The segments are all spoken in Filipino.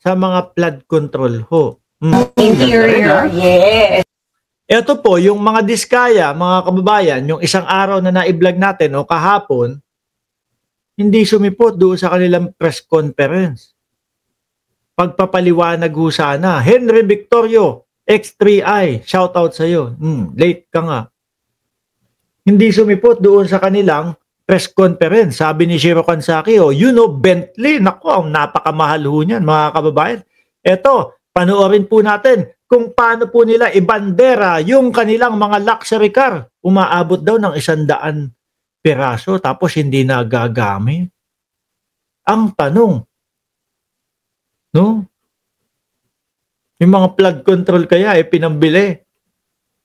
sa mga flood control ho. Interior, yes. Ito po, yung mga diskaya, mga kababayan, yung isang araw na na-vlog natin o kahapon, hindi sumipot doon sa kanilang press conference. Pagpapaliwanag ho sana. Henry Victorio, X3I, shoutout sa'yo. Late ka nga. Hindi sumipot doon sa kanilang press conference. Sabi ni Shiro Kansaki, Bentley, naku, ang napakamahal ho niyan, mga kababayan. Eto, panoorin po natin kung paano po nila ibandera yung kanilang mga luxury car. Umaabot daw ng 100 piraso tapos hindi nagagamit. Ang tanong, no? Yung mga flood control kaya pinambili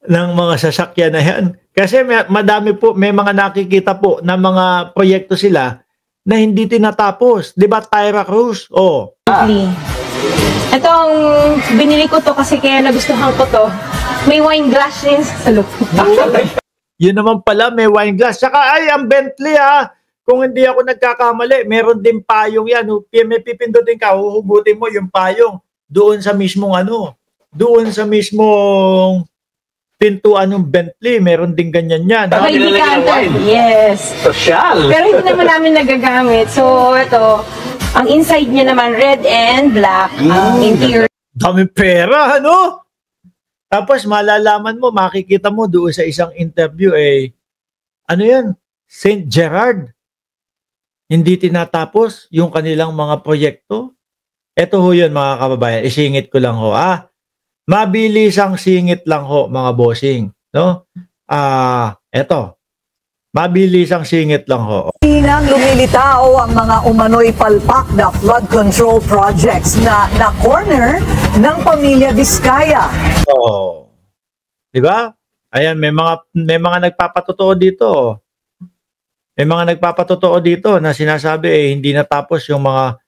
ng mga sasakyan na yan. Kasi madami po, may mga nakikita po na mga proyekto sila na hindi tinatapos. Di ba, Tyra Cruz? Itong binili ko to kasi kaya nagustuhan ko to. May wine glass din sa loob. Yun naman pala, may wine glass. Saka ang Bentley kung hindi ako nagkakamali, meron din payong yan. May pipindutin ka, huhugutin mo yung payong doon sa mismong doon sa mismong pintuan ng Bentley, meron din ganyan yan. May decanter. Yes. Social. Pero hindi naman namin nagagamit. So, ito, ang inside niya naman, red and black. Ang interior. Daming pera, Tapos malalaman mo, makikita mo doon sa isang interview, ano yan? St. Gerard. Hindi tinatapos yung kanilang mga proyekto. Ito ho yun, mga kababayan. Isingit ko lang ho. Mabilis ang singit lang ho, mga bossing. No? Eto. Mabilis ang singit lang ho. Nang lumilitaw ang mga umano'y palpak na flood control projects na corner ng pamilya Vizcaya. Di ba? Ayan, may mga nagpapatotoo dito. May mga nagpapatotoo dito na sinasabi hindi natapos yung mga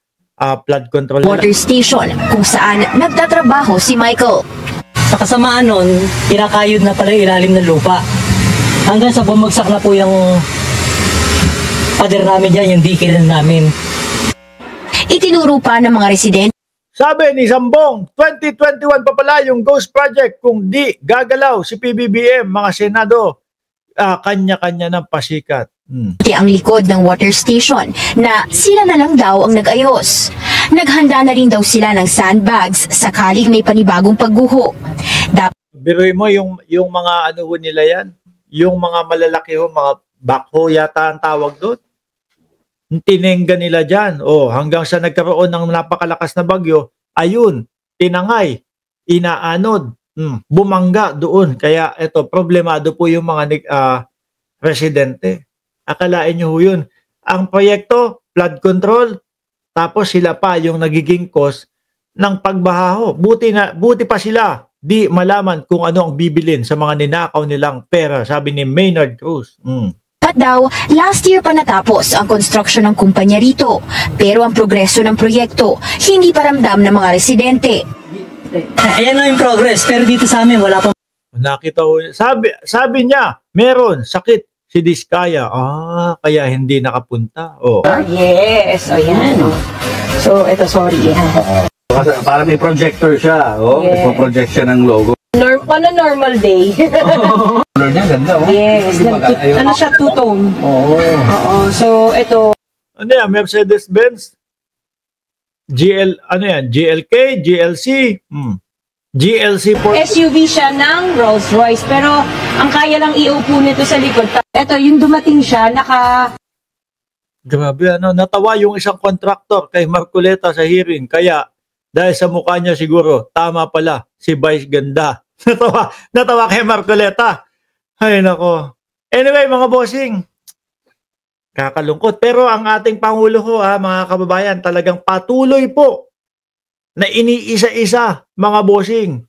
flood control water station kung saan nagtatrabaho si Michael. Sa kasamaan nun, kinakayod na pala yung ilalim ng lupa. Hanggang sa bumagsak na po yung pader namin dyan, yung dikilan namin. Itinuro pa ng mga residente. Sabi ni Sambong, 2021 pa pala yung Ghost Project kung di gagalaw si PBBM, mga senado, kanya-kanya ng pasikat. Ang likod ng water station na sila na lang daw ang nag-ayos. Naghanda na rin daw sila ng sandbags sakaling may panibagong pagguho. Biruin mo yung mga nila yan, yung mga malalaki mga backhoe yata ang tawag doon. Tinengga nila dyan. Hanggang sa nagkaroon ng napakalakas na bagyo, ayun, tinangay, inaanod, bumangga doon. Kaya ito, problemado po yung mga residente. Akalain nyo yun. Ang proyekto, flood control, tapos sila pa yung nagiging cause ng pagbaha. Buti pa sila, di malaman kung ano ang bibilin sa mga ninakaw nilang pera, sabi ni Maynard Cruz. At daw, last year pa natapos ang construction ng kumpanya rito. Pero ang progreso ng proyekto, hindi pa ramdam ng mga residente. Ayan na yung progress, pero dito sa amin wala pa. Nakita ko, sabi niya, meron sakit si Diskaya. Kaya hindi nakapunta. Yes, ayan. So, ito, sorry. Para may projector siya. Yes. Nagpo-project siya ng logo. On a normal day. Color niya, ganda. Yes. Ano siya, two-tone. Oo. So, ito. Ano yan? Mercedes-Benz? GLK? GLC? GLC for... SUV siya ng Rolls-Royce. Pero, ang kaya lang iupo nito sa likod. Ito, yung dumating siya, Grabe, natawa yung isang contractor kay Marcoleta sa hearing. Kaya, dahil sa mukha niya siguro, tama pala, si Vice ganda. natawa kay Marcoleta. Ay, nako. Anyway, mga bossing, kakalungkot. Pero ang ating Pangulo mga kababayan, talagang patuloy po na iniisa-isa, mga bossing.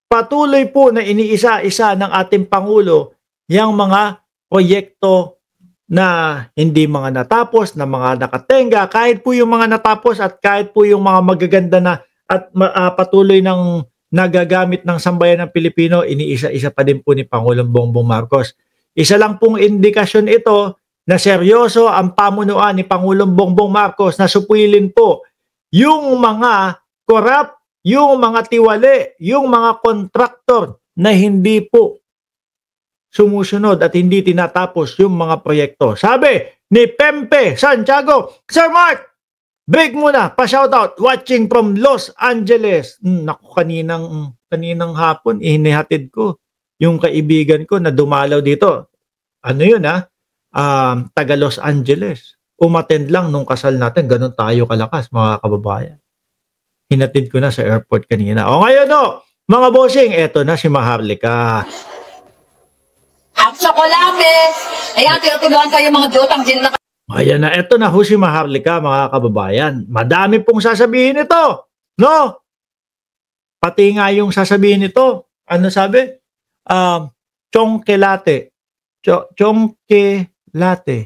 Patuloy po na iniisa-isa ng ating Pangulo yung mga proyekto na hindi mga natapos, na mga nakatenga, kahit po yung mga natapos at kahit po yung mga magaganda na at patuloy ng nagagamit ng sambayan ng Pilipino, iniisa-isa pa din po ni Pangulong Bongbong Marcos. Isa lang pong indikasyon ito na seryoso ang pamunuan ni Pangulong Bongbong Marcos na supilin po yung mga corrupt yung mga tiwali, yung mga kontraktor na hindi po sumusunod at hindi tinatapos yung mga proyekto. Sabi ni Pempe Santiago, Sir Mark, break muna, pa-shoutout, watching from Los Angeles. Naku, kaninang hapon, inihatid ko yung kaibigan ko na dumalaw dito. Ano yun taga Los Angeles. Umattend lang nung kasal natin, ganun tayo kalakas mga kababayan. Hinatid ko na sa airport kanina. O ngayon mga bossing, eto na si Maharlika. Ang tsokolate. Ayan, tinutulungan kayo mga dutang din na. Ayan na, eto na ho si Maharlika mga kababayan. Madami pong sasabihin ito. No? Pati nga yung sasabihin ito. Ano sabi? Chongkelate. Chongkelate.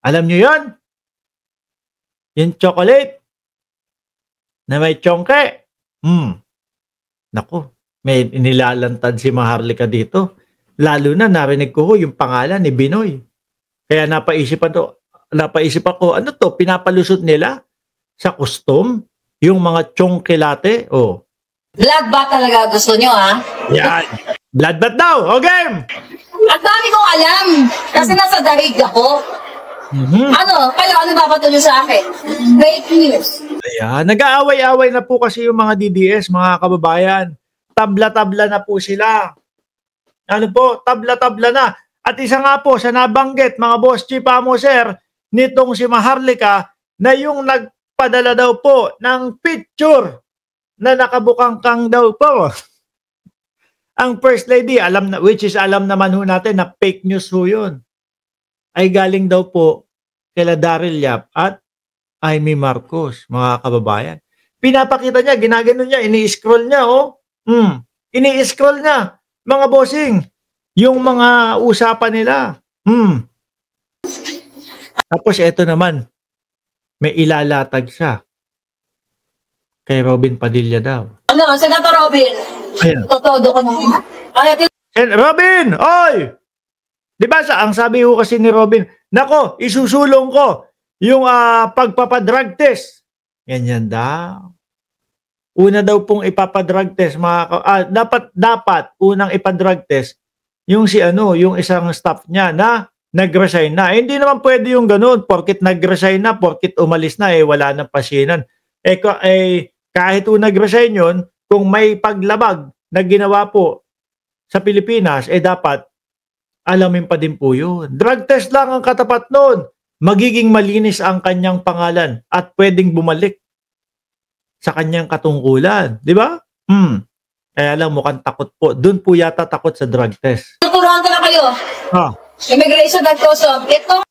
Alam nyo yun? Yung chocolate na may chongke. Naku, may inilalantad si Maharlika dito. Lalo na narinig ko yung pangalan ni Binoy. Kaya napaisip ako, ano to, pinapalusot nila sa custom yung mga chongkelate. Oh. Vlog ba talaga gusto nyo, ha? Yan. Bloodbath daw. Okay. Ang dami kong alam. Kasi nasa darig ako. Ano ba patuloy sa akin? Fake news. Ayan. Nag-aaway-aaway na po kasi yung mga DDS, mga kababayan. Tabla-tabla na po sila. Ano po? Tabla-tabla na. At isa nga po sa nabanggit, mga boss chief amo sir, nitong si Maharlika, na yung nagpadala daw po ng picture na nakabukang kang daw po. Ang First Lady, which is alam naman ho natin na fake news ho yun, ay galing daw po kila Daryl Yap at Amy Marcos, mga kababayan. Pinapakita niya, ginagano niya, ini-scroll niya, ini-scroll niya, mga bossing, yung mga usapan nila. Tapos eto naman, may ilalatag siya kay Robin Padilla daw. Ano, Senator Robin? Ayan. Totodo ko na. Robin, oy! Diba ang sabi ko kasi ni Robin, nako, isusulong ko yung pagpapadrug test. Ganyan daw. Una daw pong ipapadrug test, dapat unang ipadrug test yung yung isang staff niya na nag-resign na. Hindi naman pwede yung ganun, porkit nag-resign na, porkit umalis na, wala nang pasinan. Kahit nag-resign yun, kung may paglabag na ginawa po sa Pilipinas, dapat alamin pa din po yun. Drug test lang ang katapat nun. Magiging malinis ang kanyang pangalan at pwedeng bumalik sa kanyang katungkulan. Di ba? Kaya lang mukhang takot po. Doon po yata takot sa drug test. Tuturuan ko na kayo. Immigration at custom. Ito